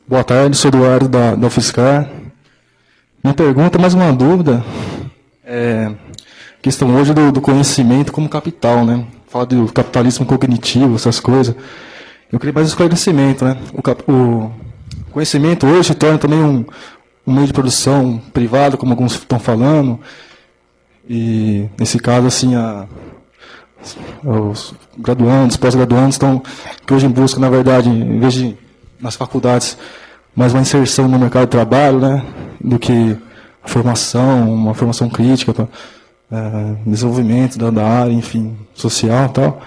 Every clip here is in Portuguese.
Boa tarde, sou Eduardo da UFSCar. Minha pergunta, mais uma dúvida, questão hoje do conhecimento como capital, né? Fala do capitalismo cognitivo, essas coisas. Eu queria mais esclarecimento, né? O conhecimento hoje se torna também um meio de produção privado, como alguns estão falando, e nesse caso, assim, os graduandos, pós-graduandos que hoje buscam, na verdade, em vez de nas faculdades, mais uma inserção no mercado de trabalho, né, do que a formação, uma formação crítica, desenvolvimento da área, enfim, social e tal.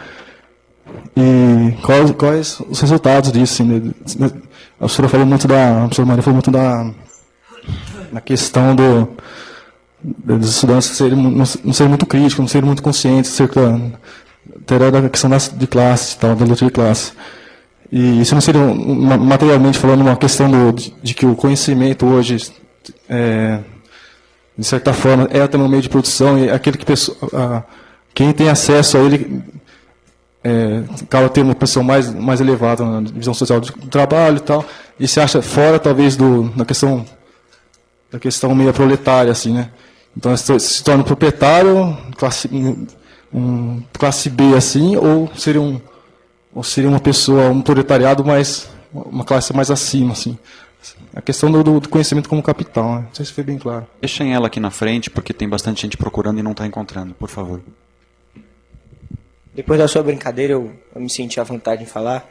E quais os resultados disso? Assim, né? A professora professora Maria falou muito da questão dos estudantes não serem muito críticos, não serem muito conscientes acerca da questão de classe, tal, da luta de classe. E isso não seria, materialmente falando, uma questão de que o conhecimento hoje, de certa forma, é também um meio de produção, e aquele que quem tem acesso a ele acaba tendo uma posição mais elevada na divisão social do trabalho e tal, e se acha fora, talvez, da questão meio proletária, assim, né? Então, se torna proprietário, classe B, assim, ou seria uma pessoa, um proletariado uma classe mais acima, assim. A questão do conhecimento como capital, né? Não sei se foi bem claro. Deixem ela aqui na frente, porque tem bastante gente procurando e não está encontrando, por favor. Depois da sua brincadeira, eu me senti à vontade em falar.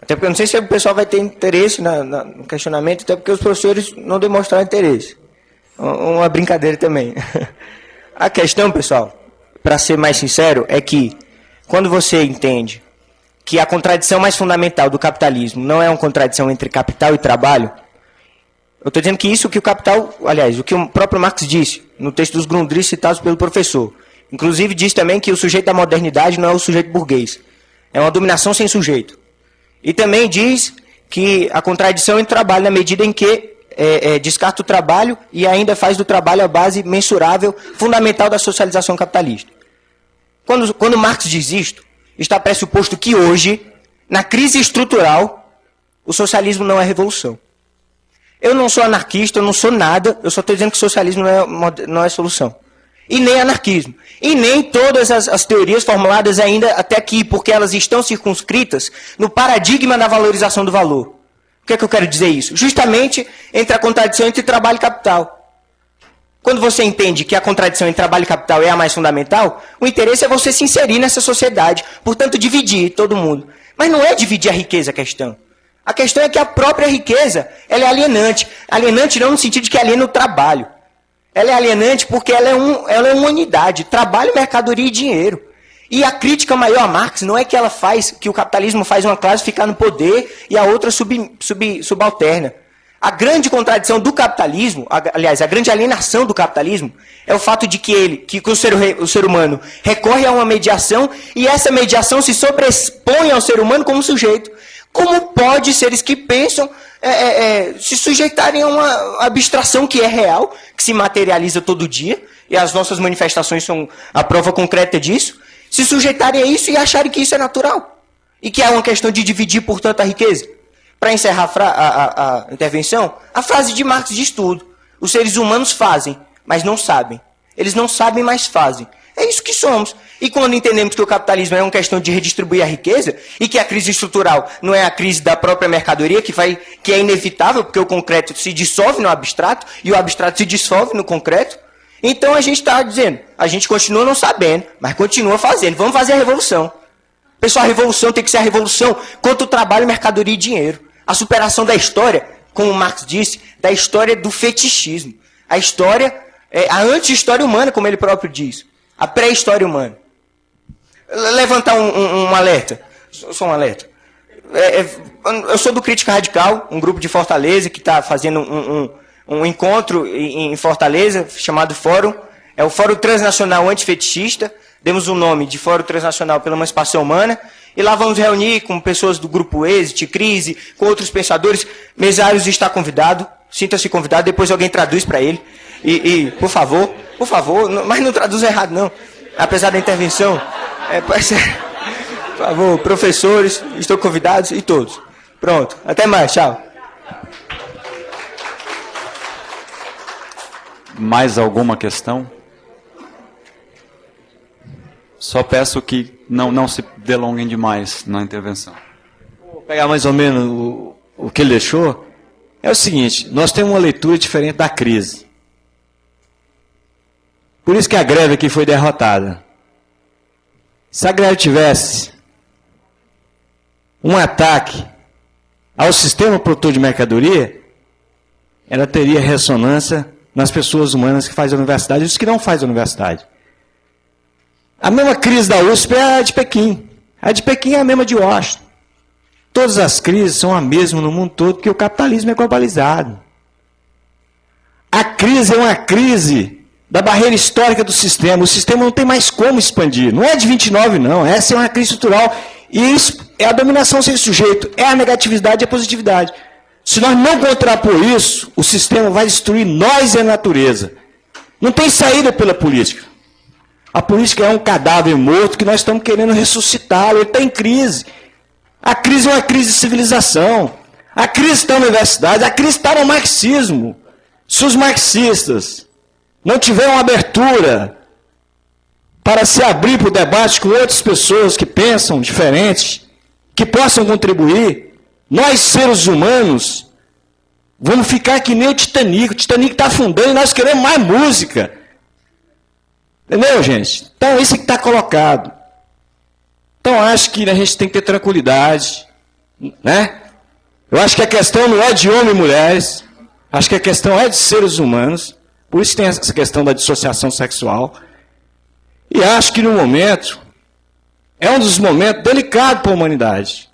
Até porque eu não sei se o pessoal vai ter interesse no questionamento, até porque os professores não demonstraram interesse. Uma brincadeira também. A questão, pessoal, para ser mais sincero, é que quando você entende que a contradição mais fundamental do capitalismo não é uma contradição entre capital e trabalho, eu estou dizendo que isso que o capital, aliás, o que o próprio Marx disse, no texto dos Grundrisse citados pelo professor, inclusive diz também que o sujeito da modernidade não é o sujeito burguês, é uma dominação sem sujeito. E também diz que a contradição entre trabalho na medida em que descarta o trabalho e ainda faz do trabalho a base mensurável, fundamental da socialização capitalista. Quando Marx diz isto, está pressuposto que hoje, na crise estrutural, o socialismo não é revolução. Eu não sou anarquista, eu não sou nada, eu só estou dizendo que o socialismo não é solução. E nem anarquismo. E nem todas as teorias formuladas ainda até aqui, porque elas estão circunscritas no paradigma da valorização do valor. O que é que eu quero dizer isso? Justamente entre a contradição entre trabalho e capital. Quando você entende que a contradição entre trabalho e capital é a mais fundamental, o interesse é você se inserir nessa sociedade, portanto dividir todo mundo. Mas não é dividir a riqueza a questão. A questão é que a própria riqueza ela é alienante. Alienante não no sentido de que aliena o trabalho. Ela é alienante porque ela é uma unidade, trabalho, mercadoria e dinheiro. E a crítica maior a Marx não é que que o capitalismo faz uma classe ficar no poder e a outra subalterna. A grande contradição do capitalismo, aliás, a grande alienação do capitalismo, é o fato de que o ser humano recorre a uma mediação e essa mediação se sobrepõe ao ser humano como sujeito. Como pode seres que pensam se sujeitarem a uma abstração que é real, que se materializa todo dia, e as nossas manifestações são a prova concreta disso, se sujeitarem a isso e acharem que isso é natural, e que é uma questão de dividir, portanto, a riqueza? Para encerrar a intervenção, a frase de Marx diz tudo. Os seres humanos fazem, mas não sabem. Eles não sabem, mas fazem. É isso que somos. E quando entendemos que o capitalismo é uma questão de redistribuir a riqueza, e que a crise estrutural não é a crise da própria mercadoria, que é inevitável, porque o concreto se dissolve no abstrato, e o abstrato se dissolve no concreto, então a gente está dizendo, a gente continua não sabendo, mas continua fazendo. Vamos fazer a revolução. Pessoal, a revolução tem que ser a revolução contra o trabalho, mercadoria e dinheiro. A superação da história, como Marx disse, da história do fetichismo. A história, a anti-história humana, como ele próprio diz. A pré-história humana. Levantar um alerta. Só um alerta. Eu sou do Crítica Radical, um grupo de Fortaleza que está fazendo um encontro em Fortaleza, chamado Fórum. É o Fórum Transnacional Antifetichista. Demos o nome de Fórum Transnacional pela Emancipação Humana. E lá vamos reunir com pessoas do Grupo Exit, Crise, com outros pensadores. Mesários está convidado. Sinta-se convidado, depois alguém traduz para ele. Por favor, mas não traduz errado, não. Apesar da intervenção. Por favor, professores, estão convidados e todos. Pronto. Até mais. Tchau. Mais alguma questão? Só peço que não se delonguem demais na intervenção. Vou pegar mais ou menos o que ele deixou. É o seguinte, nós temos uma leitura diferente da crise. Por isso que a greve aqui foi derrotada. Se a greve tivesse um ataque ao sistema produtor de mercadoria, ela teria ressonância nas pessoas humanas que fazem a universidade e os que não fazem a universidade. A mesma crise da USP é a de Pequim. A de Pequim é a mesma de Washington. Todas as crises são a mesma no mundo todo, porque o capitalismo é globalizado. A crise é uma crise da barreira histórica do sistema. O sistema não tem mais como expandir. Não é de 29, não. Essa é uma crise estrutural. E isso é a dominação sem sujeito. É a negatividade e a positividade. Se nós não contrapor isso, o sistema vai destruir nós e a natureza. Não tem saída pela política. A política é um cadáver morto que nós estamos querendo ressuscitá-lo. Ele está em crise. A crise é uma crise de civilização. A crise está na universidade. A crise está no marxismo. Se os marxistas não tiverem uma abertura para se abrir para o debate com outras pessoas que pensam diferente, que possam contribuir, nós, seres humanos, vamos ficar que nem o Titanic. O Titanic está afundando e nós queremos mais música. Entendeu, gente? Então, isso é que está colocado. Então, acho que a gente tem que ter tranquilidade. Né? Eu acho que a questão não é de homens e mulheres. Acho que a questão é de seres humanos. Por isso tem essa questão da dissociação sexual. E acho que no momento, é um dos momentos delicados para a humanidade.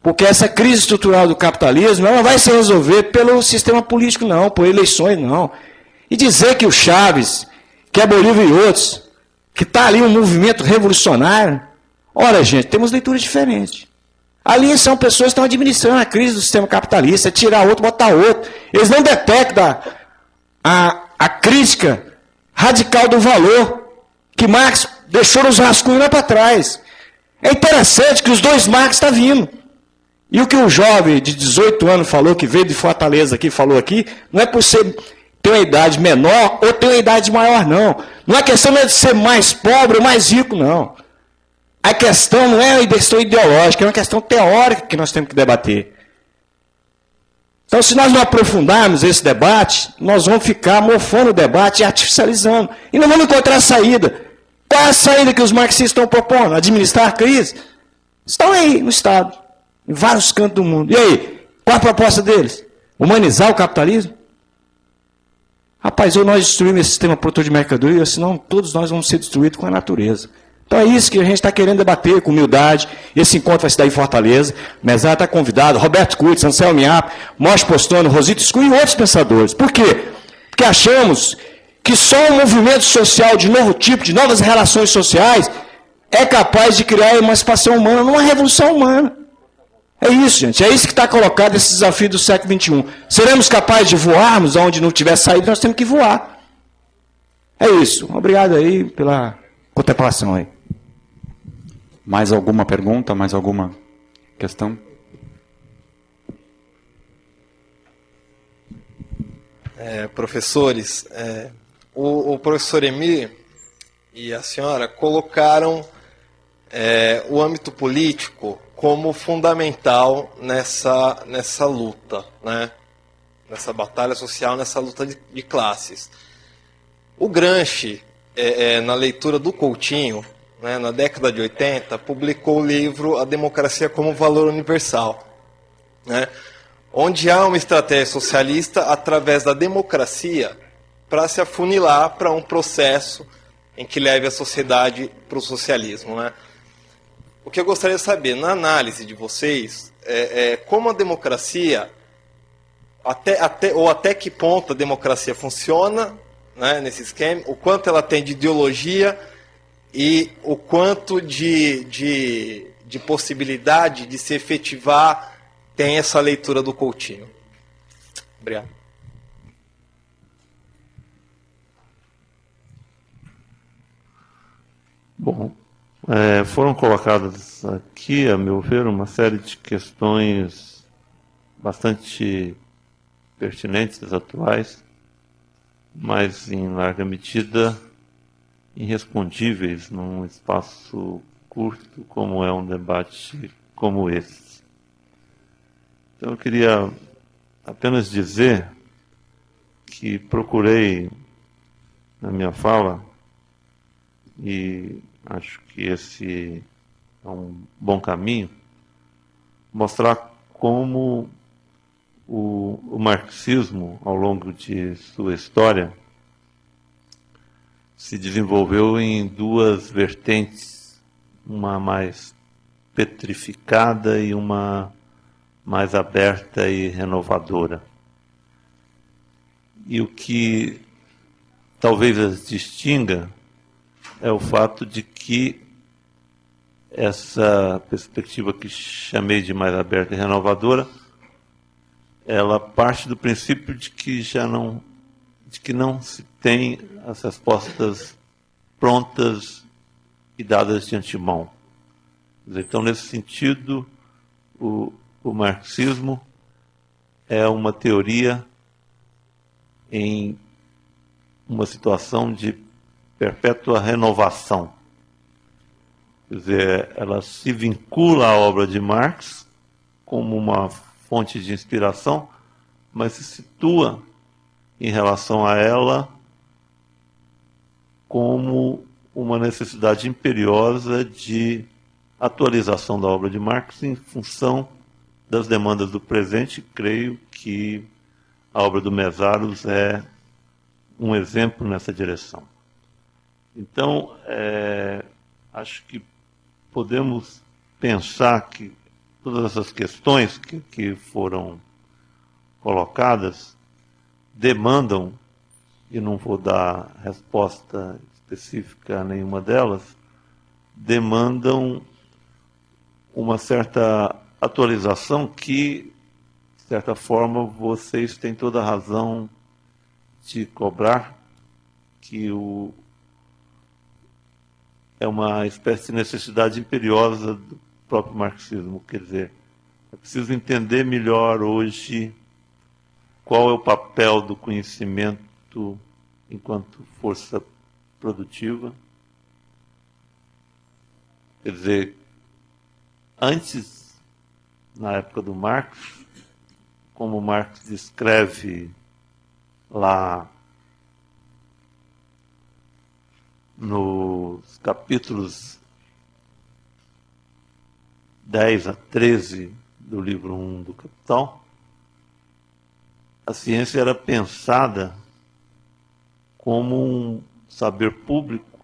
Porque essa crise estrutural do capitalismo, ela não vai se resolver pelo sistema político, não, por eleições, não. E dizer que o Chaves, que a Bolívia e outros, que está ali um movimento revolucionário, ora, gente, temos leituras diferentes. Ali são pessoas que estão administrando a crise do sistema capitalista, é tirar outro, botar outro. Eles não detectam a crítica radical do valor que Marx deixou nos rascunhos lá para trás. É interessante que os dois Marx estão vindo. E o que o jovem de 18 anos falou, que veio de Fortaleza aqui, falou aqui, não é por ter uma idade menor ou ter uma idade maior, não. Não é questão de ser mais pobre ou mais rico, não. A questão não é uma questão ideológica, é uma questão teórica que nós temos que debater. Então, se nós não aprofundarmos esse debate, nós vamos ficar mofando o debate e artificializando. E não vamos encontrar saída. Qual é a saída que os marxistas estão propondo? Administrar a crise? Estão aí no Estado, em vários cantos do mundo. E aí, qual a proposta deles? Humanizar o capitalismo? Rapaz, ou nós destruímos esse sistema produtor de mercadoria, senão todos nós vamos ser destruídos com a natureza. Então é isso que a gente está querendo debater com humildade. Esse encontro vai se dar em Fortaleza. Mesada está convidado, Roberto Curtis, Anselmo Miap, Moshe Postano, Rosito Scu e outros pensadores. Por quê? Porque achamos que só um movimento social de novo tipo, de novas relações sociais, é capaz de criar a emancipação humana numa revolução humana. É isso, gente. É isso que está colocado, esse desafio do século XXI. Seremos capazes de voarmos onde não tiver saída, nós temos que voar. É isso. Obrigado aí pela contemplação aí. Mais alguma pergunta? Mais alguma questão? Professores, o professor Emir e a senhora colocaram o âmbito político como fundamental nessa luta, né? Nessa batalha social, nessa luta de classes. O Gramsci, na leitura do Coutinho, né, na década de 80, publicou o livro A Democracia como Valor Universal, né, onde há uma estratégia socialista através da democracia para se afunilar para um processo em que leve a sociedade para o socialismo, né? O que eu gostaria de saber, na análise de vocês, como a democracia, até que ponto a democracia funciona, né, nesse esquema, o quanto ela tem de ideologia e o quanto de possibilidade de se efetivar tem essa leitura do Coutinho. Obrigado. Bom, Foram colocadas aqui, a meu ver, uma série de questões bastante pertinentes, atuais, mas em larga medida irrespondíveis num espaço curto como é um debate como esse. Então eu queria apenas dizer que procurei, na minha fala, e acho que esse é um bom caminho, mostrar como o marxismo, ao longo de sua história, se desenvolveu em duas vertentes, uma mais petrificada e uma mais aberta e renovadora. E o que talvez as distinga é o fato de que essa perspectiva que chamei de mais aberta e renovadora, ela parte do princípio de que não se tem as respostas prontas e dadas de antemão. Então, nesse sentido, o marxismo é uma teoria em uma situação de perpétua renovação. Quer dizer, ela se vincula à obra de Marx como uma fonte de inspiração, mas se situa em relação a ela como uma necessidade imperiosa de atualização da obra de Marx em função das demandas do presente. Creio que a obra do Mésaros é um exemplo nessa direção. Então, acho que podemos pensar que todas essas questões que foram colocadas demandam, e não vou dar resposta específica a nenhuma delas, demandam uma certa atualização que, de certa forma, vocês têm toda a razão de cobrar, que é uma espécie de necessidade imperiosa do próprio marxismo. Quer dizer, é preciso entender melhor hoje qual é o papel do conhecimento enquanto força produtiva. Quer dizer, antes, na época do Marx, como Marx descreve lá nos capítulos 10 a 13 do livro 1 do Capital, a ciência era pensada como um saber público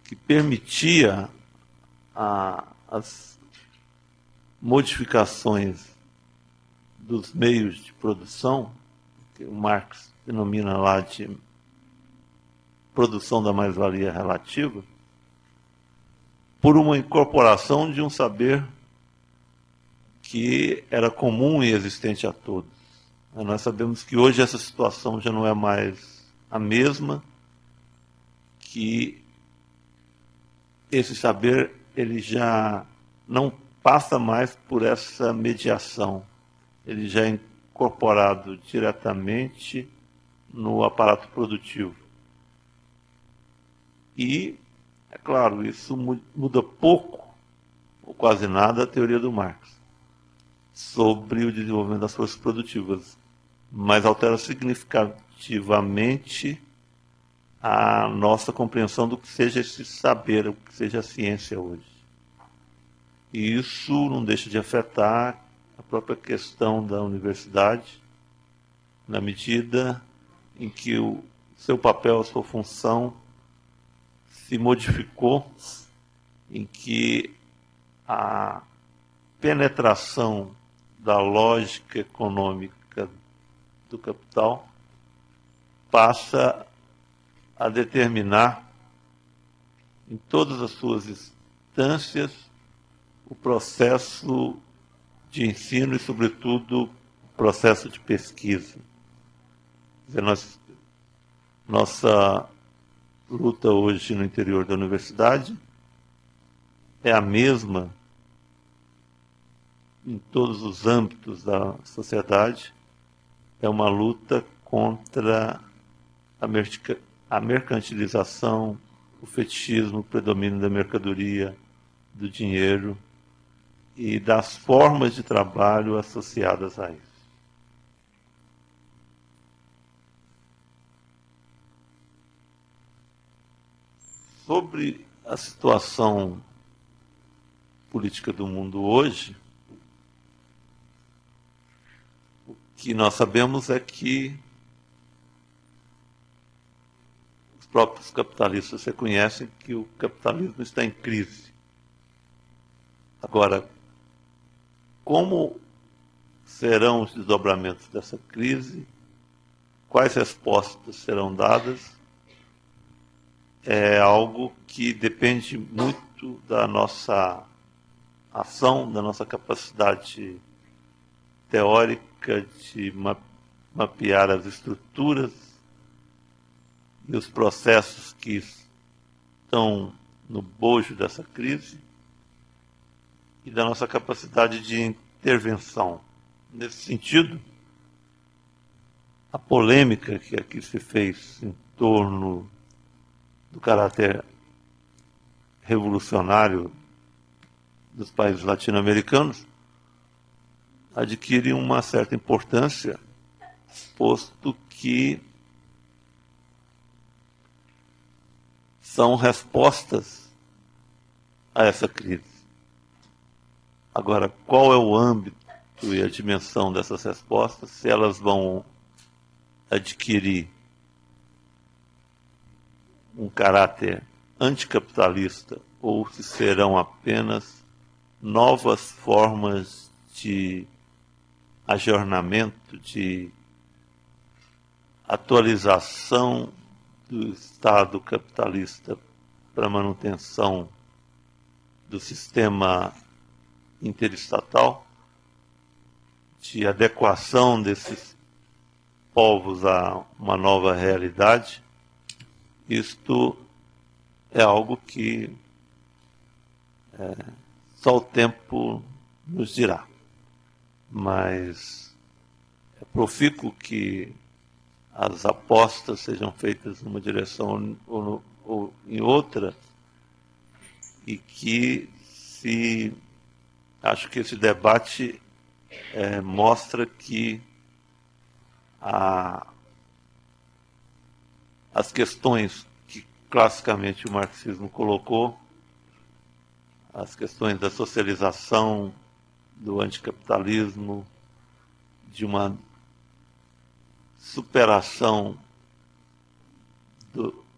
que permitia as modificações dos meios de produção, que o Marx denomina lá de produção da mais-valia relativa, por uma incorporação de um saber que era comum e existente a todos. Nós sabemos que hoje essa situação já não é mais a mesma, que esse saber ele já não passa mais por essa mediação, ele já é incorporado diretamente no aparato produtivo. E, é claro, isso muda pouco, ou quase nada, a teoria do Marx sobre o desenvolvimento das forças produtivas, mas altera significativamente a nossa compreensão do que seja esse saber, o que seja a ciência hoje. E isso não deixa de afetar a própria questão da universidade, na medida em que o seu papel, a sua função se modificou, em que a penetração da lógica econômica do capital passa a determinar em todas as suas instâncias o processo de ensino e, sobretudo, o processo de pesquisa. Quer dizer, nossa luta hoje no interior da universidade é a mesma em todos os âmbitos da sociedade. É uma luta contra a mercantilização, o fetichismo, o predomínio da mercadoria, do dinheiro e das formas de trabalho associadas a isso. Sobre a situação política do mundo hoje, o que nós sabemos é que os próprios capitalistas reconhecem que o capitalismo está em crise. Agora, como serão os desdobramentos dessa crise? Quais respostas serão dadas? É algo que depende muito da nossa ação, da nossa capacidade teórica de mapear as estruturas e os processos que estão no bojo dessa crise e da nossa capacidade de intervenção. Nesse sentido, a polêmica que aqui se fez em torno do caráter revolucionário dos países latino-americanos adquire uma certa importância, posto que são respostas a essa crise. Agora, qual é o âmbito e a dimensão dessas respostas, se elas vão adquirir um caráter anticapitalista ou se serão apenas novas formas de ajornamento, de atualização do Estado capitalista para a manutenção do sistema interestatal, de adequação desses povos a uma nova realidade. Isto é algo que só o tempo nos dirá. Mas é profícuo que as apostas sejam feitas numa direção ou em outra, e que acho que esse debate mostra que as questões que classicamente o marxismo colocou, as questões da socialização, do anticapitalismo, de uma superação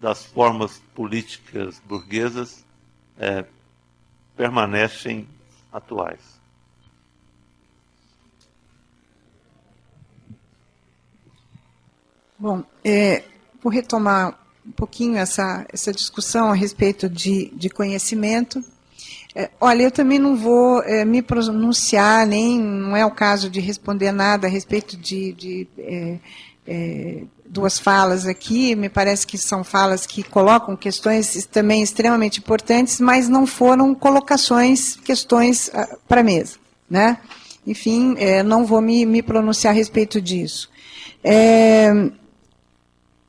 das formas políticas burguesas, permanecem atuais. Bom, vou retomar um pouquinho essa discussão a respeito de conhecimento. Olha, eu também não vou me pronunciar, não é o caso de responder nada a respeito de duas falas aqui. Me parece que são falas que colocam questões também extremamente importantes, mas não foram questões para a mesa, né? Enfim, não vou me pronunciar a respeito disso.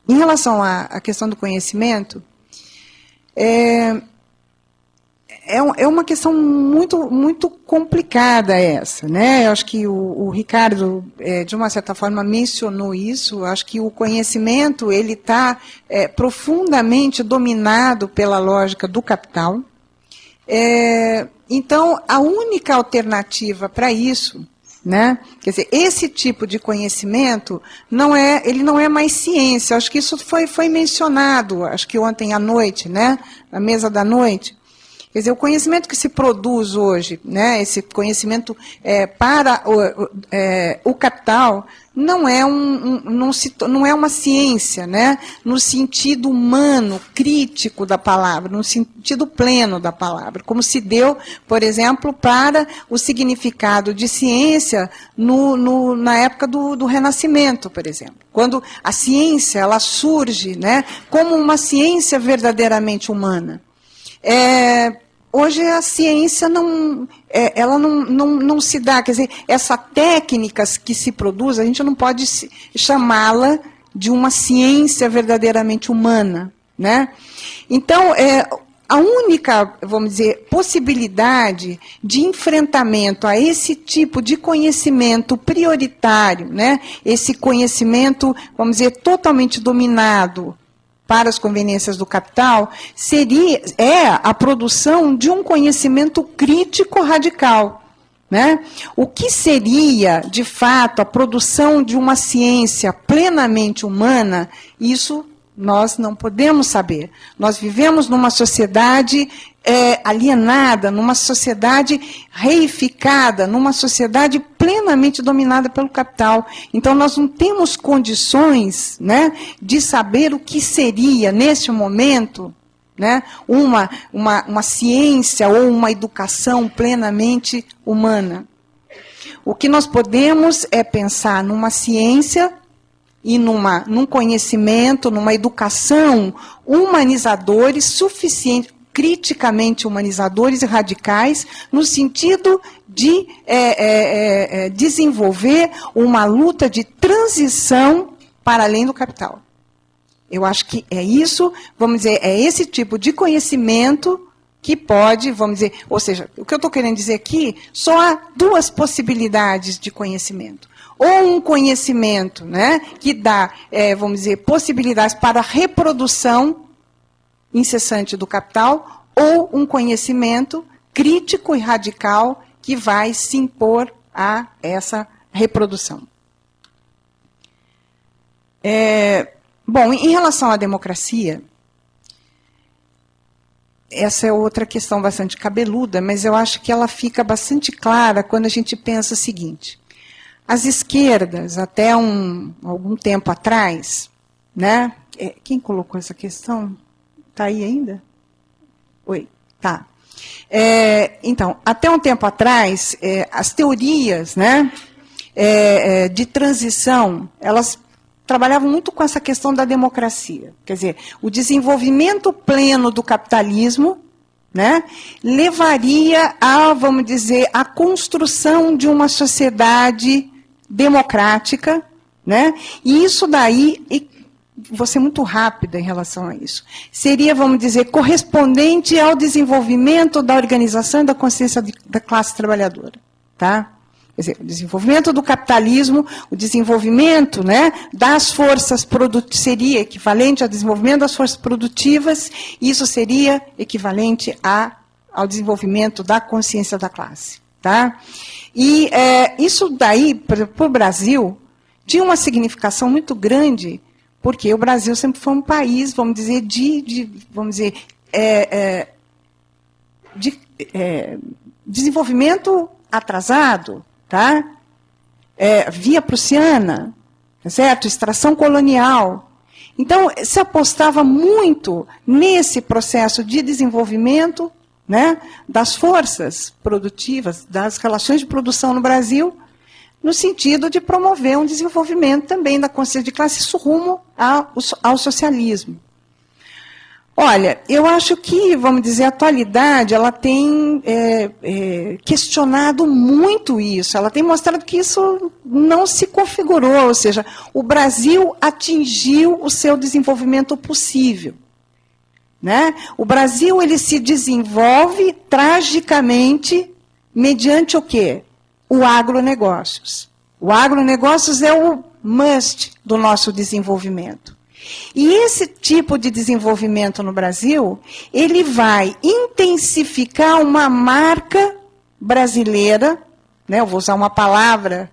Em relação à questão do conhecimento, é uma questão muito complicada essa, né? Eu acho que o Ricardo, de uma certa forma, mencionou isso. Eu acho que o conhecimento ele está profundamente dominado pela lógica do capital. Então, a única alternativa para isso, né? Quer dizer, esse tipo de conhecimento ele não é mais ciência. Acho que isso foi mencionado, acho que ontem à noite, né? Na mesa da noite. Quer dizer, o conhecimento que se produz hoje, né, esse conhecimento para o capital, não é, não é uma ciência, né, no sentido humano, crítico da palavra, no sentido pleno da palavra, como se deu, por exemplo, para o significado de ciência na época do Renascimento, por exemplo. Quando a ciência ela surge, né, como uma ciência verdadeiramente humana. Hoje a ciência ela não se dá, quer dizer, essa técnica que se produz, a gente não pode chamá-la de uma ciência verdadeiramente humana, né? Então, a única, vamos dizer, possibilidade de enfrentamento a esse tipo de conhecimento prioritário, né? Esse conhecimento, vamos dizer, totalmente dominado para as conveniências do capital, é a produção de um conhecimento crítico radical. Né? O que seria, de fato, a produção de uma ciência plenamente humana, isso nós não podemos saber. Nós vivemos numa sociedade alienada, numa sociedade reificada, numa sociedade plenamente dominada pelo capital. Então, nós não temos condições, né, de saber o que seria, neste momento, né, uma ciência ou uma educação plenamente humana. O que nós podemos é pensar numa ciência e num conhecimento, numa educação humanizadores suficientes, criticamente humanizadores e radicais, no sentido de desenvolver uma luta de transição para além do capital. Eu acho que é isso, vamos dizer, é esse tipo de conhecimento que pode, vamos dizer, ou seja, o que eu estou querendo dizer aqui, só há duas possibilidades de conhecimento. Ou um conhecimento, né, que dá, vamos dizer, possibilidades para a reprodução incessante do capital, ou um conhecimento crítico e radical que vai se impor a essa reprodução. Bom, em relação à democracia, essa é outra questão bastante cabeluda, mas eu acho que ela fica bastante clara quando a gente pensa o seguinte: as esquerdas, até algum tempo atrás, né? Quem colocou essa questão? Está aí ainda? Oi, tá. Então, até um tempo atrás, as teorias, né, de transição, elas trabalhavam muito com essa questão da democracia. Quer dizer, o desenvolvimento pleno do capitalismo, né, levaria a, vamos dizer, a construção de uma sociedade democrática, né, e isso daí, vou ser muito rápida em relação a isso, seria, vamos dizer, correspondente ao desenvolvimento da organização e da consciência da classe trabalhadora. Tá? Quer dizer, o desenvolvimento do capitalismo, o desenvolvimento, né, das forças produtivas, seria equivalente ao desenvolvimento das forças produtivas, e isso seria equivalente ao desenvolvimento da consciência da classe. Tá? E isso daí, para o Brasil, tinha uma significação muito grande, porque o Brasil sempre foi um país, vamos dizer, de desenvolvimento atrasado, tá? Via prussiana, certo? Extração colonial. Então, se apostava muito nesse processo de desenvolvimento, né, das forças produtivas, das relações de produção no Brasil, no sentido de promover um desenvolvimento também da consciência de classe, isso rumo ao socialismo. Olha, eu acho que, vamos dizer, a atualidade, ela tem questionado muito isso, ela tem mostrado que isso não se configurou, ou seja, o Brasil atingiu o seu desenvolvimento possível. Né? O Brasil ele se desenvolve tragicamente mediante o quê? O agronegócios. O agronegócios é o must do nosso desenvolvimento. E esse tipo de desenvolvimento no Brasil, ele vai intensificar uma marca brasileira, né, eu vou usar uma palavra,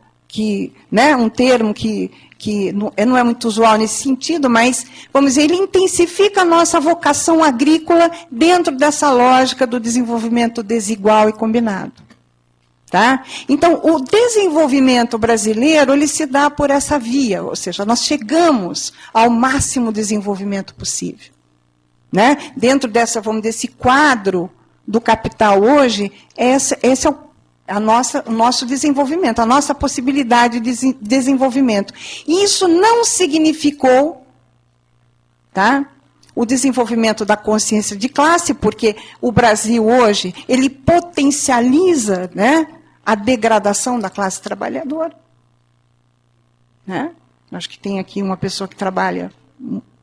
um termo que que não é muito usual nesse sentido, mas, vamos dizer, ele intensifica a nossa vocação agrícola dentro dessa lógica do desenvolvimento desigual e combinado. Tá? Então, o desenvolvimento brasileiro, ele se dá por essa via, ou seja, nós chegamos ao máximo desenvolvimento possível. Né? Dentro dessa, vamos dizer, desse quadro do capital hoje, esse é o nosso desenvolvimento, a nossa possibilidade de desenvolvimento. E isso não significou, tá, o desenvolvimento da consciência de classe, porque o Brasil hoje, ele potencializa, né, a degradação da classe trabalhadora. Né? Acho que tem aqui uma pessoa que trabalha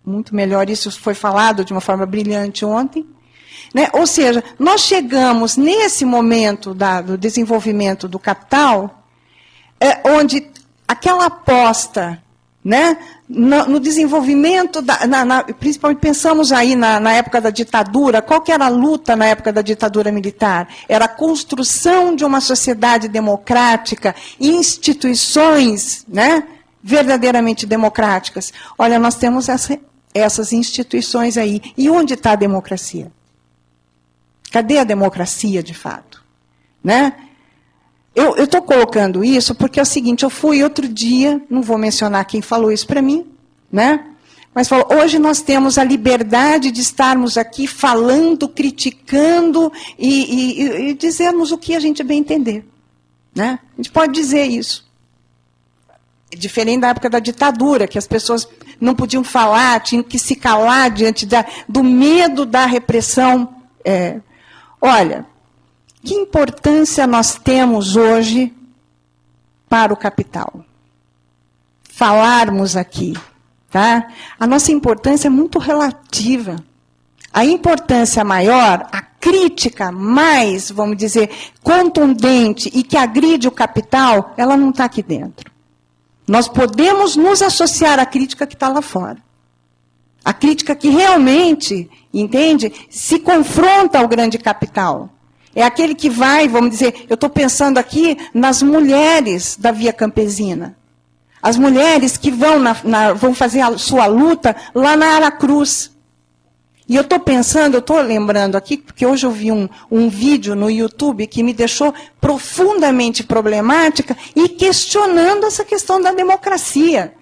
muito melhor, isso foi falado de uma forma brilhante ontem. Né? Ou seja, nós chegamos nesse momento do desenvolvimento do capital, onde aquela aposta, né, no desenvolvimento, principalmente pensamos aí na época da ditadura, qual que era a luta na época da ditadura militar? Era a construção de uma sociedade democrática, instituições, né, verdadeiramente democráticas. Olha, nós temos essas instituições aí. E onde está a democracia? Cadê a democracia, de fato? Né? Eu estou colocando isso porque é o seguinte, eu fui outro dia, não vou mencionar quem falou isso para mim, né? Mas falou, hoje nós temos a liberdade de estarmos aqui falando, criticando e dizermos o que a gente bem entender. Né? A gente pode dizer isso. Diferente da época da ditadura, que as pessoas não podiam falar, tinham que se calar diante do medo da repressão. Olha, que importância nós temos hoje para o capital? Falarmos aqui, tá? A nossa importância é muito relativa. A importância maior, a crítica mais, vamos dizer, contundente e que agride o capital, ela não está aqui dentro. Nós podemos nos associar à crítica que está lá fora. A crítica que realmente, entende, se confronta ao grande capital. É aquele que vai, vamos dizer, eu estou pensando aqui nas mulheres da Via Campesina. As mulheres que vão fazer a sua luta lá na Aracruz. E eu estou pensando, eu estou lembrando aqui, porque hoje eu vi um vídeo no YouTube que me deixou profundamente problemática e questionando essa questão da democracia.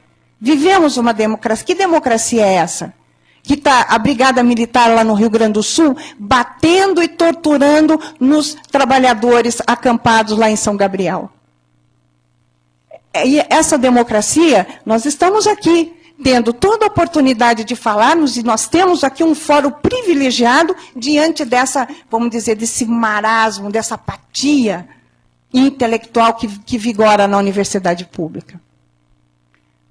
Vivemos uma democracia. Que democracia é essa? Que está a Brigada Militar lá no Rio Grande do Sul batendo e torturando nos trabalhadores acampados lá em São Gabriel. E essa democracia, nós estamos aqui, tendo toda a oportunidade de falarmos, e nós temos aqui um fórum privilegiado diante dessa, vamos dizer, desse marasmo, dessa apatia intelectual que vigora na universidade pública.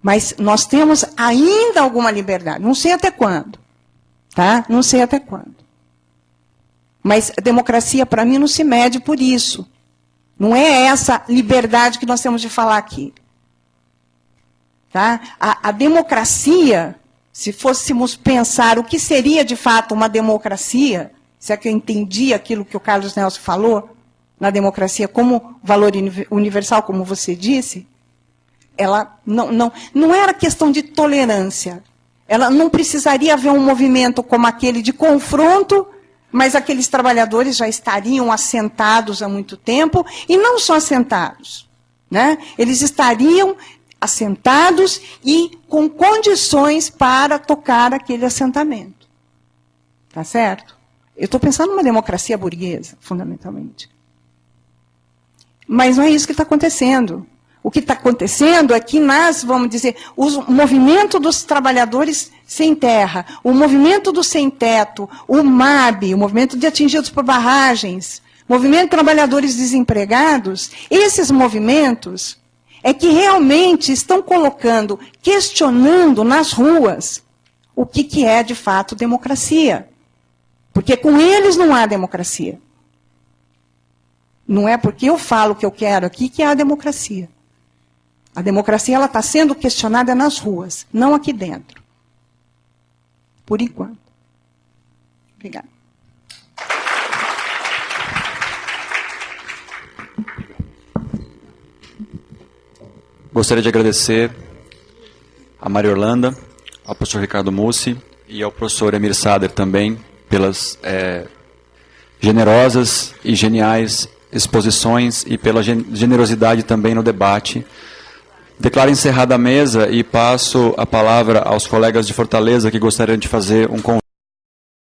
Mas nós temos ainda alguma liberdade. Não sei até quando. Tá? Não sei até quando. Mas a democracia, para mim, não se mede por isso. Não é essa liberdade que nós temos de falar aqui. Tá? A democracia, se fôssemos pensar o que seria, de fato, uma democracia, se é que eu entendi aquilo que o Carlos Nelson falou, na democracia como valor universal, como você disse, ela não era questão de tolerância. Ela não precisaria haver um movimento como aquele de confronto, mas aqueles trabalhadores já estariam assentados há muito tempo, e não só assentados. Né? Eles estariam assentados e com condições para tocar aquele assentamento. Tá certo? Eu estou pensando numa democracia burguesa, fundamentalmente. Mas não é isso que está acontecendo. O que está acontecendo é que vamos dizer, o movimento dos trabalhadores sem terra, o movimento do sem-teto, o MAB, o movimento de atingidos por barragens, o movimento de trabalhadores desempregados, esses movimentos é que realmente estão colocando, questionando nas ruas o que é de fato democracia. Porque com eles não há democracia. Não é porque eu falo o que eu quero aqui que há democracia. A democracia está sendo questionada nas ruas, não aqui dentro. Por enquanto. Obrigada. Gostaria de agradecer a Maria Orlanda, ao professor Ricardo Mussi e ao professor Emir Sader também, pelas generosas e geniais exposições e pela generosidade também no debate. Declaro encerrada a mesa e passo a palavra aos colegas de Fortaleza que gostariam de fazer um convite.